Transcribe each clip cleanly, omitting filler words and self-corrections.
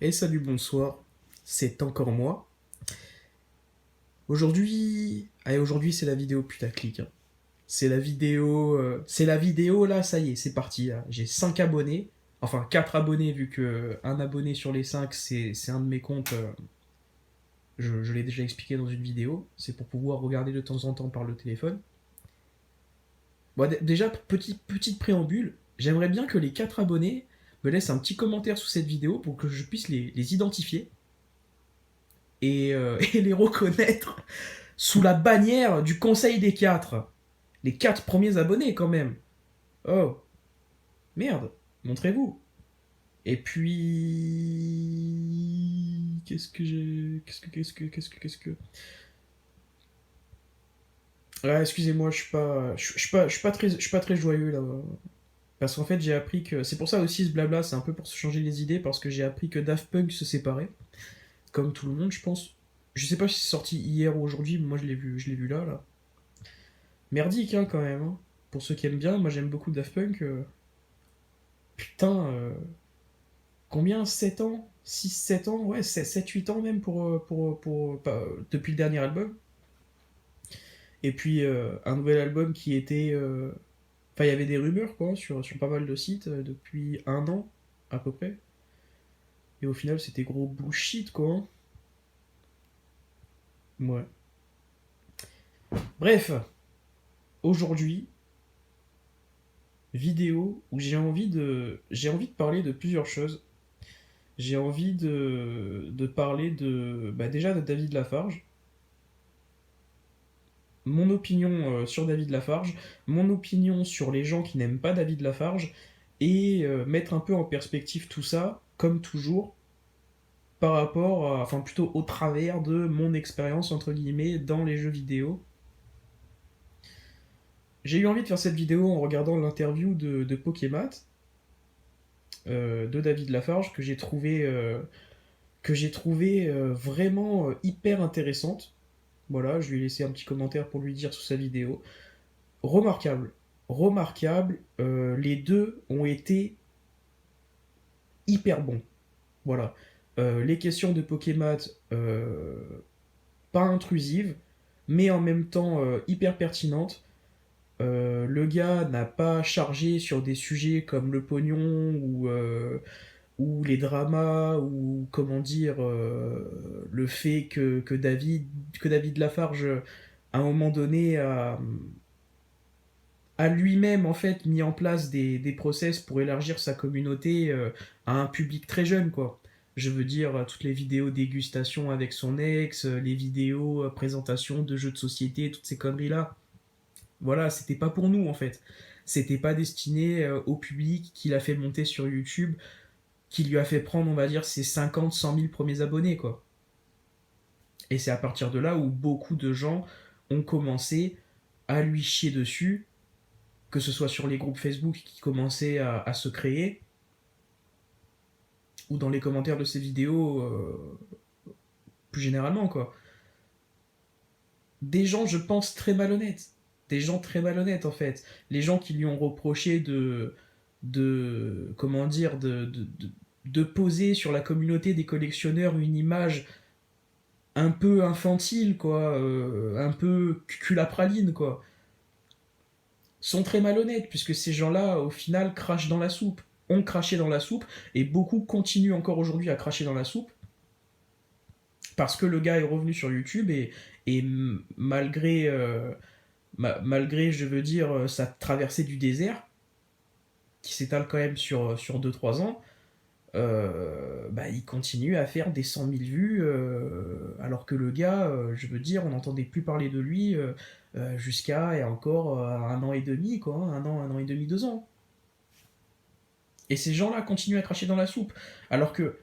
Et salut, bonsoir, c'est encore moi. Aujourd'hui c'est la vidéo putaclic, hein. C'est la vidéo là, ça y est, c'est parti là. J'ai 5 abonnés, enfin 4 abonnés vu que un abonné sur les 5 c'est un de mes comptes, je l'ai déjà expliqué dans une vidéo, c'est pour pouvoir regarder de temps en temps par le téléphone. Bon, déjà, petite préambule, j'aimerais bien que les 4 abonnés me laissent un petit commentaire sous cette vidéo pour que je puisse les identifier et les reconnaître sous la bannière du Conseil des 4. Les 4 premiers abonnés quand même. Oh, merde, montrez-vous. Et puis... Qu'est-ce que j'ai... Qu'est-ce que... Ah, excusez-moi, je suis pas très joyeux là. Parce qu'en fait, j'ai appris que... C'est pour ça aussi ce blabla, c'est un peu pour se changer les idées, parce que j'ai appris que Daft Punk se séparait. Comme tout le monde, je pense. Je sais pas si c'est sorti hier ou aujourd'hui, mais moi je l'ai vu là. Merdique, hein, quand même, hein. Pour ceux qui aiment bien, moi j'aime beaucoup Daft Punk. Putain, combien 7 ans 6 7 ans. Ouais, 7 8 ans même depuis le dernier album. Et puis un nouvel album qui était... Enfin, il y avait des rumeurs, quoi, sur pas mal de sites depuis un an, à peu près. Et au final, c'était gros bullshit, quoi, hein. Ouais. Bref, aujourd'hui, vidéo où j'ai envie de parler de plusieurs choses. J'ai envie de parler déjà de David Lafarge, mon opinion sur David Lafarge, mon opinion sur les gens qui n'aiment pas David Lafarge, et mettre un peu en perspective tout ça, comme toujours, par rapport enfin plutôt au travers de mon expérience, entre guillemets, dans les jeux vidéo. J'ai eu envie de faire cette vidéo en regardant l'interview de Pokémat, de David Lafarge, que j'ai trouvé vraiment hyper intéressante. Voilà, je lui ai laissé un petit commentaire pour lui dire sous sa vidéo. Remarquable. Remarquable. Les deux ont été hyper bons. Voilà. Les questions de Pokémat, pas intrusives, mais en même temps hyper pertinentes. Le gars n'a pas chargé sur des sujets comme le pognon ou les dramas ou comment dire le fait que David Lafarge à un moment donné a lui-même en fait mis en place des process pour élargir sa communauté à un public très jeune, quoi. Je veux dire toutes les vidéos dégustation avec son ex, les vidéos présentation de jeux de société, toutes ces conneries là. Voilà, c'était pas pour nous en fait. C'était pas destiné au public qu'il a fait monter sur YouTube, qui lui a fait prendre, on va dire, ses 50, 100 000 premiers abonnés, quoi. Et c'est à partir de là où beaucoup de gens ont commencé à lui chier dessus, que ce soit sur les groupes Facebook qui commençaient à se créer, ou dans les commentaires de ses vidéos plus généralement, quoi. Des gens, je pense, très malhonnêtes. Des gens très malhonnêtes, en fait. Les gens qui lui ont reproché comment dire, de poser sur la communauté des collectionneurs une image un peu infantile, quoi, un peu cul-à-praline, quoi, sont très malhonnêtes, puisque ces gens-là, au final, crachent dans la soupe, ont craché dans la soupe, et beaucoup continuent encore aujourd'hui à cracher dans la soupe, parce que le gars est revenu sur YouTube, et malgré, je veux dire, sa traversée du désert, qui s'étale quand même sur 2 3 ans, il continue à faire des 100 000 vues, alors que le gars, je veux dire, on n'entendait plus parler de lui jusqu'à et encore un an et demi, quoi, hein, un an et demi, 2 ans. Et ces gens-là continuent à cracher dans la soupe, alors que,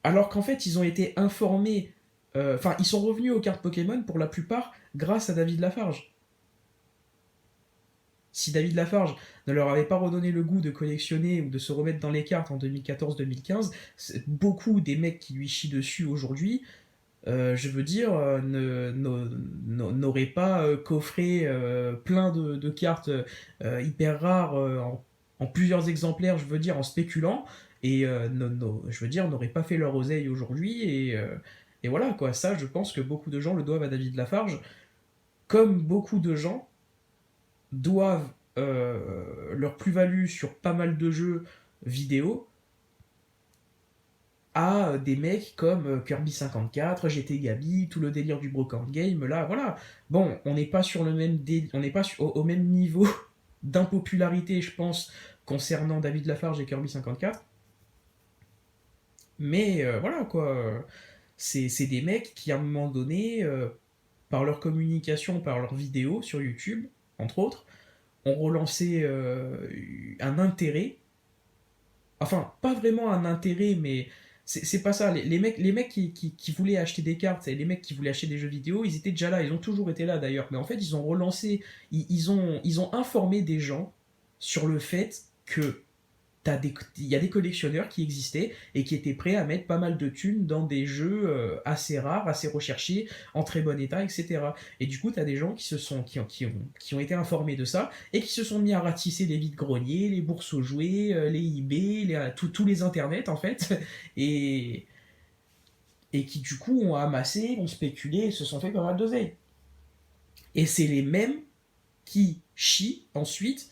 alors qu'en fait, ils ont été informés, enfin, ils sont revenus aux cartes Pokémon pour la plupart grâce à David Lafarge. Si David Lafarge ne leur avait pas redonné le goût de collectionner ou de se remettre dans les cartes en 2014-2015, beaucoup des mecs qui lui chient dessus aujourd'hui, je veux dire, n'auraient pas coffré plein de cartes hyper rares en plusieurs exemplaires, je veux dire, en spéculant, et je veux dire, n'auraient pas fait leur oseille aujourd'hui. Et voilà, quoi. Ça, je pense que beaucoup de gens le doivent à David Lafarge, comme beaucoup de gens doivent leur plus-value sur pas mal de jeux vidéo à des mecs comme Kirby 54, GT Gabi, tout le délire du Broken Game, là, voilà. Bon, on n'est pas sur le même on n'est pas au même niveau d'impopularité, je pense, concernant David Lafarge et Kirby 54, mais voilà, quoi. C'est des mecs qui, à un moment donné, par leur communication, par leurs vidéos sur YouTube, entre autres, ont relancé un intérêt. Enfin, pas vraiment un intérêt, mais c'est pas ça. Les mecs qui voulaient acheter des cartes et les mecs qui voulaient acheter des jeux vidéo, ils étaient déjà là. Ils ont toujours été là d'ailleurs. Mais en fait, ils ont relancé, ils ont informé des gens sur le fait que il y a des collectionneurs qui existaient et qui étaient prêts à mettre pas mal de thunes dans des jeux assez rares, assez recherchés, en très bon état, etc. Et du coup, tu as des gens qui ont été informés de ça et qui se sont mis à ratisser les vides-greniers, les bourses aux jouets, les eBay, tous les internets en fait, et, et qui du coup ont amassé, ont spéculé et se sont fait pas mal d'oseille. Et c'est les mêmes qui chient ensuite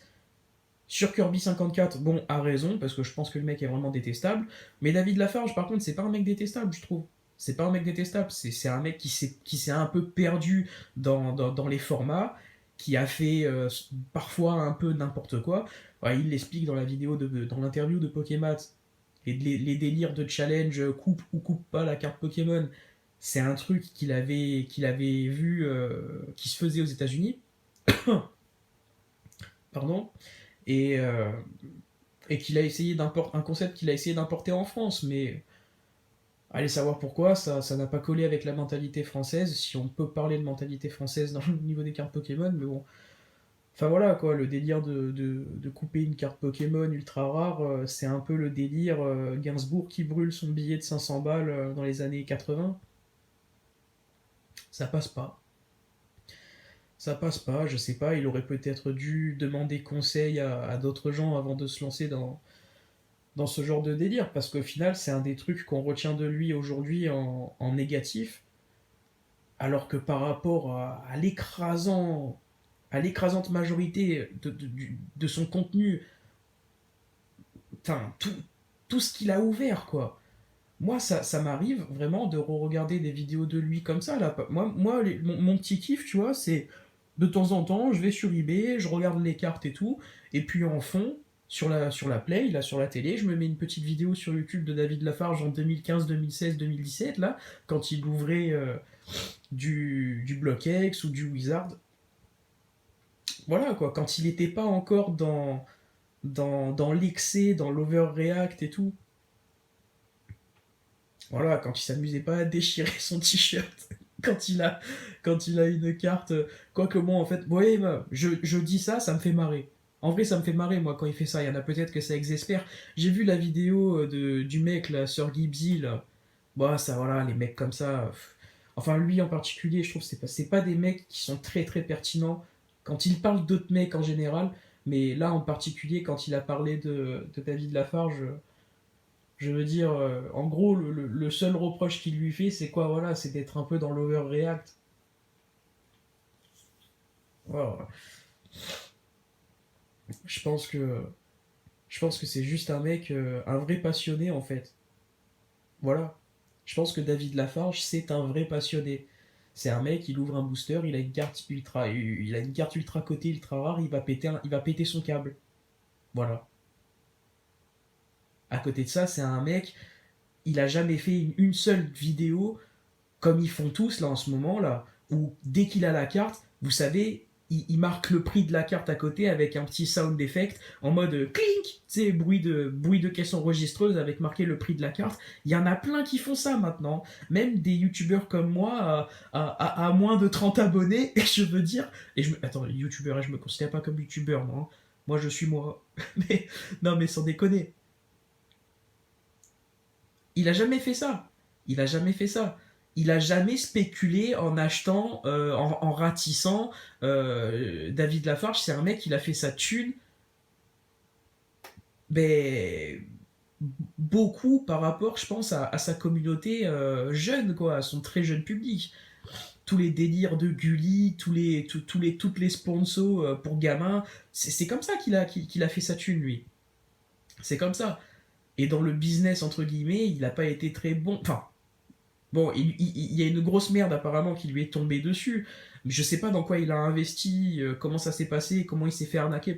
sur Kirby 54, bon, a raison, parce que je pense que le mec est vraiment détestable. Mais David Lafarge, par contre, c'est pas un mec détestable, je trouve. C'est pas un mec détestable, c'est un mec qui s'est un peu perdu dans les formats, qui a fait parfois un peu n'importe quoi. Ouais, il l'explique dans la vidéo, dans l'interview de Pokémat, les délires de challenge, coupe ou coupe pas la carte Pokémon. C'est un truc qu'il avait vu qui se faisait aux États-Unis. Pardon. Et, euh, et qu'il a essayé d'importer un concept qu'il a essayé d'importer en France, mais allez savoir pourquoi ça n'a pas collé avec la mentalité française, si on peut parler de mentalité française dans le niveau des cartes Pokémon, mais bon. Enfin voilà quoi, le délire de couper une carte Pokémon ultra rare, c'est un peu le délire Gainsbourg qui brûle son billet de 500 balles dans les années 80. Ça passe pas. Ça passe pas, je sais pas, il aurait peut-être dû demander conseil à d'autres gens avant de se lancer dans ce genre de délire, parce qu'au final, c'est un des trucs qu'on retient de lui aujourd'hui en négatif, alors que par rapport à l'écrasante majorité de son contenu, enfin, tout ce qu'il a ouvert, quoi. Moi, ça m'arrive vraiment de re-regarder des vidéos de lui comme ça, là. Mon petit kiff, tu vois, c'est de temps en temps, je vais sur eBay, je regarde les cartes et tout, et puis en fond, sur la Play, là, sur la télé, je me mets une petite vidéo sur YouTube de David Lafarge en 2015, 2016, 2017, là, quand il ouvrait du BlockX ou du Wizard. Voilà, quoi, quand il n'était pas encore dans l'excès, dans l'overreact et tout. Voilà, quand il s'amusait pas à déchirer son t-shirt quand il a quand il a une carte. Quoique bon, en fait, vous voyez, je dis ça, ça me fait marrer. En vrai, ça me fait marrer, moi, quand il fait ça. Il y en a peut-être que ça exaspère. J'ai vu la vidéo du mec, là, Sir Gibbsy, là. Bah, ça, voilà, les mecs comme ça. Enfin, lui en particulier, je trouve que c'est pas des mecs qui sont très très pertinents quand il parle d'autres mecs en général. Mais là, en particulier, quand il a parlé de David Lafarge, je veux dire, en gros, le seul reproche qu'il lui fait, c'est quoi? Voilà, c'est d'être un peu dans l'overreact. Voilà. Je pense que, je pense que c'est juste un mec, un vrai passionné en fait. Voilà. Je pense que David Lafarge, c'est un vrai passionné. C'est un mec, il ouvre un booster, il a une carte ultra cotée, ultra rare, il va péter son câble. Voilà. À côté de ça, c'est un mec, il a jamais fait une seule vidéo comme ils font tous là en ce moment là, où dès qu'il a la carte, vous savez, il marque le prix de la carte à côté avec un petit sound effect en mode clink, tu sais, bruit de caisse enregistreuse avec marqué le prix de la carte. Il y en a plein qui font ça maintenant, même des youtubeurs comme moi à moins de 30 abonnés, et je veux dire, attends, youtubeur, je me considère pas comme youtubeur, non, moi je suis moi, mais non mais sans déconner, il a jamais fait ça. Il a jamais fait ça. Il a jamais spéculé en achetant, en ratissant. David Lafarge, c'est un mec, il a fait sa thune. Ben, beaucoup par rapport, je pense, à sa communauté jeune, quoi, à son très jeune public. Tous les délires de Gulli, toutes les sponsors pour gamins, c'est comme ça qu'il a fait sa thune, lui. C'est comme ça. Et dans le business, entre guillemets, il n'a pas été très bon. Enfin, bon, il y a une grosse merde apparemment qui lui est tombée dessus. Mais je sais pas dans quoi il a investi, comment ça s'est passé, comment il s'est fait arnaquer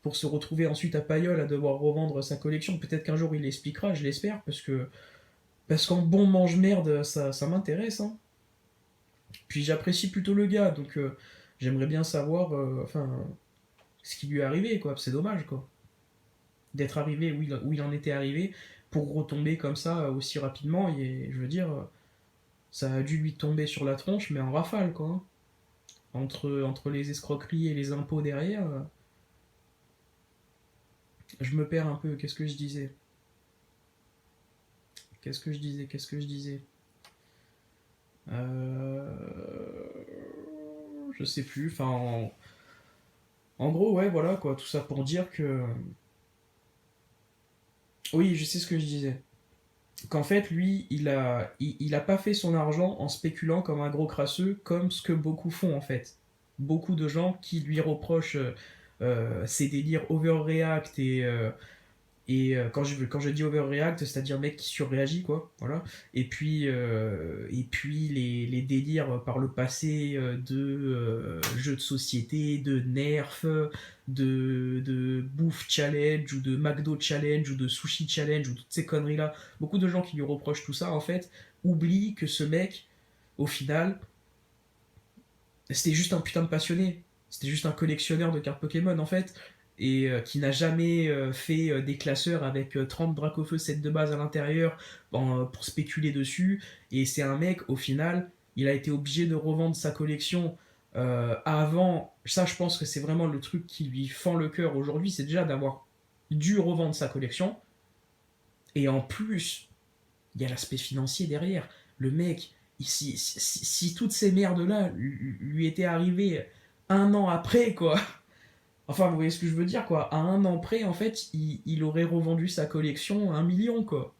pour se retrouver ensuite à Payolle à devoir revendre sa collection. Peut-être qu'un jour il l'expliquera, je l'espère, parce qu'en bon mange-merde, ça m'intéresse. Hein. Puis j'apprécie plutôt le gars, donc j'aimerais bien savoir enfin, ce qui lui est arrivé, quoi. C'est dommage, quoi. D'être arrivé où il en était arrivé pour retomber comme ça aussi rapidement. Et je veux dire, ça a dû lui tomber sur la tronche, mais en rafale, quoi. Hein. Entre les escroqueries et les impôts derrière, je me perds un peu. Qu'est-ce que je disais? Qu'est-ce que je disais? euh... Je sais plus. Enfin, en gros, ouais, voilà, quoi. Tout ça pour dire que. Oui, je sais ce que je disais. Qu'en fait, lui, il a pas fait son argent en spéculant comme un gros crasseux, comme ce que beaucoup font, en fait. Beaucoup de gens qui lui reprochent ses délires overreact quand je dis overreact, c'est-à-dire mec qui surréagit, quoi. Voilà. Et puis les délires par le passé jeux de société, de nerf, de bouffe challenge, ou de McDo challenge, ou de sushi challenge, ou toutes ces conneries-là. Beaucoup de gens qui lui reprochent tout ça, en fait, oublient que ce mec, au final, c'était juste un putain de passionné. C'était juste un collectionneur de cartes Pokémon en fait. Et qui n'a jamais fait des classeurs avec 30 Dracofeu 7 de base à l'intérieur pour spéculer dessus. Et c'est un mec, au final, il a été obligé de revendre sa collection avant. Ça, je pense que c'est vraiment le truc qui lui fend le cœur aujourd'hui, c'est déjà d'avoir dû revendre sa collection. Et en plus, il y a l'aspect financier derrière. Le mec, si toutes ces merdes-là lui étaient arrivées un an après, quoi. Enfin, vous voyez ce que je veux dire, quoi. À un an près, en fait, il aurait revendu sa collection à 1 million, quoi.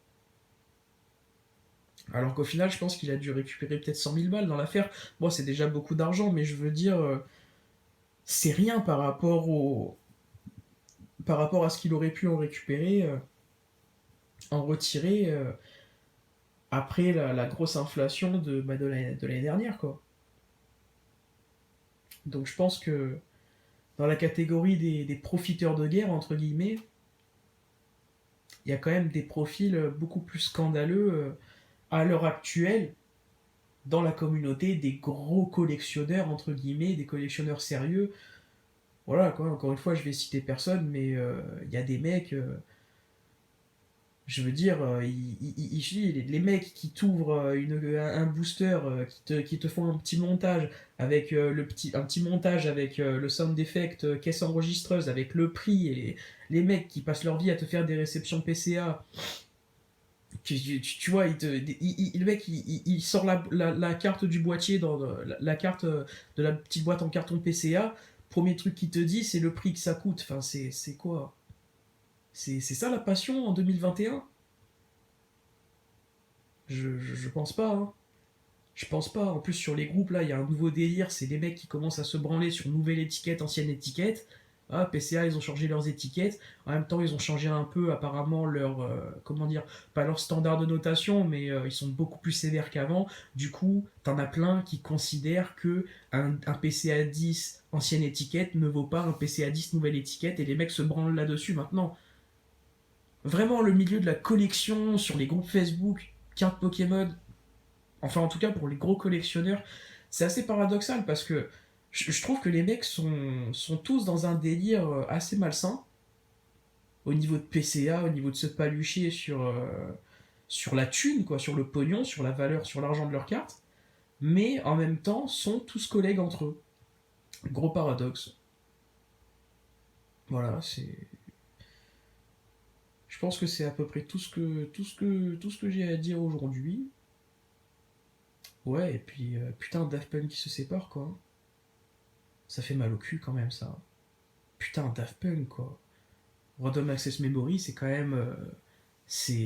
Alors qu'au final, je pense qu'il a dû récupérer peut-être 100 000 balles dans l'affaire. Bon, c'est déjà beaucoup d'argent, mais je veux dire, c'est rien par rapport à ce qu'il aurait pu en récupérer, en retirer après la grosse inflation de l'année dernière, quoi. Donc je pense que dans la catégorie des profiteurs de guerre, entre guillemets, il y a quand même des profils beaucoup plus scandaleux à l'heure actuelle dans la communauté des gros collectionneurs, entre guillemets, des collectionneurs sérieux. Voilà, quoi, encore une fois, je vais citer personne, mais il y a des mecs, je veux dire, les mecs qui t'ouvrent un booster, qui te font un petit montage avec un petit montage avec le sound effect, caisse enregistreuse, avec le prix, et les mecs qui passent leur vie à te faire des réceptions PCA. Tu vois, le mec il sort la carte du boîtier, la carte de la petite boîte en carton PCA. Premier truc qu'il te dit, c'est le prix que ça coûte. Enfin, c'est quoi? C'est ça la passion en 2021? Je pense pas, hein. Je pense pas. En plus, sur les groupes, là, il y a un nouveau délire. C'est des mecs qui commencent à se branler sur nouvelle étiquette, ancienne étiquette. Ah, PCA, ils ont changé leurs étiquettes. En même temps, ils ont changé un peu, apparemment, leur. Comment dire? Pas leur standard de notation, mais ils sont beaucoup plus sévères qu'avant. Du coup, t'en as plein qui considèrent que un PCA 10 ancienne étiquette ne vaut pas un PCA 10 nouvelle étiquette. Et les mecs se branlent là-dessus maintenant. Vraiment, le milieu de la collection sur les groupes Facebook, cartes Pokémon, enfin en tout cas pour les gros collectionneurs, c'est assez paradoxal parce que je trouve que les mecs sont tous dans un délire assez malsain au niveau de PCA, au niveau de se palucher sur la thune, quoi, sur le pognon, sur la valeur, sur l'argent de leurs cartes, mais en même temps sont tous collègues entre eux. Gros paradoxe. Voilà, c'est. Je pense que c'est à peu près tout ce que j'ai à dire aujourd'hui. Ouais, et puis putain, Daft Punk qui se sépare, quoi. Ça fait mal au cul quand même, ça. Putain, Daft Punk, quoi. Random Access Memory, c'est quand même.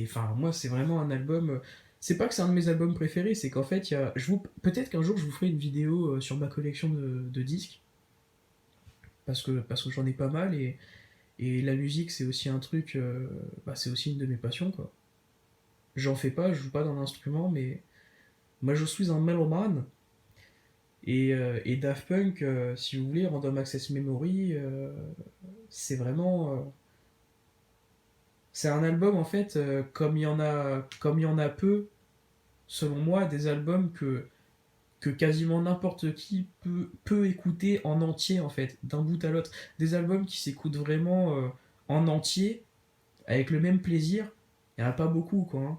Enfin, moi, c'est vraiment un album. C'est pas que c'est un de mes albums préférés, c'est qu'en fait, peut-être qu'un jour je vous ferai une vidéo sur ma collection de disques, parce que j'en ai pas mal, et la musique, c'est aussi un truc. Bah, c'est aussi une de mes passions, quoi. J'en fais pas, je joue pas d'un instrument, mais moi, je suis un mélomane. Et Daft Punk, si vous voulez, Random Access Memory, c'est vraiment. C'est un album, en fait, comme il y en a peu, selon moi, des albums que quasiment n'importe qui peut écouter en entier, en fait, d'un bout à l'autre. Des albums qui s'écoutent vraiment en entier, avec le même plaisir, il n'y en a pas beaucoup, quoi, hein.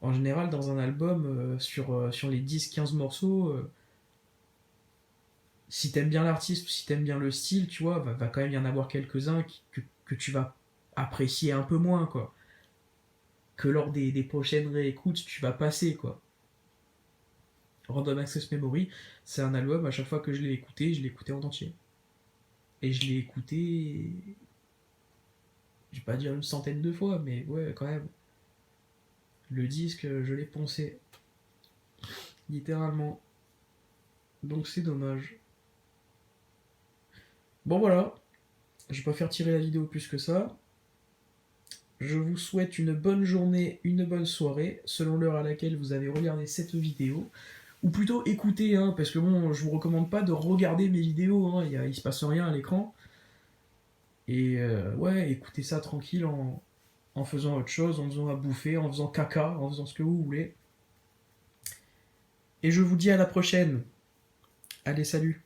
En général, dans un album, sur les 10-15 morceaux, si t'aimes bien l'artiste ou si t'aimes bien le style, tu vois, va quand même y en avoir quelques-uns que tu vas apprécier un peu moins, quoi. Que lors des prochaines réécoutes, tu vas passer, quoi. Random Access Memory, c'est un album, à chaque fois que je l'ai écouté en entier. Et je l'ai écouté, je vais pas dire une centaine de fois, mais ouais, quand même. Le disque, je l'ai poncé, littéralement. Donc c'est dommage. Bon voilà, je vais pas faire tirer la vidéo plus que ça. Je vous souhaite une bonne journée, une bonne soirée, selon l'heure à laquelle vous avez regardé cette vidéo. Ou plutôt écouter, hein, parce que bon, je vous recommande pas de regarder mes vidéos, hein, il se passe rien à l'écran. Et ouais, écoutez ça tranquille en faisant autre chose, en faisant à bouffer, en faisant caca, en faisant ce que vous voulez. Et je vous dis à la prochaine. Allez, salut.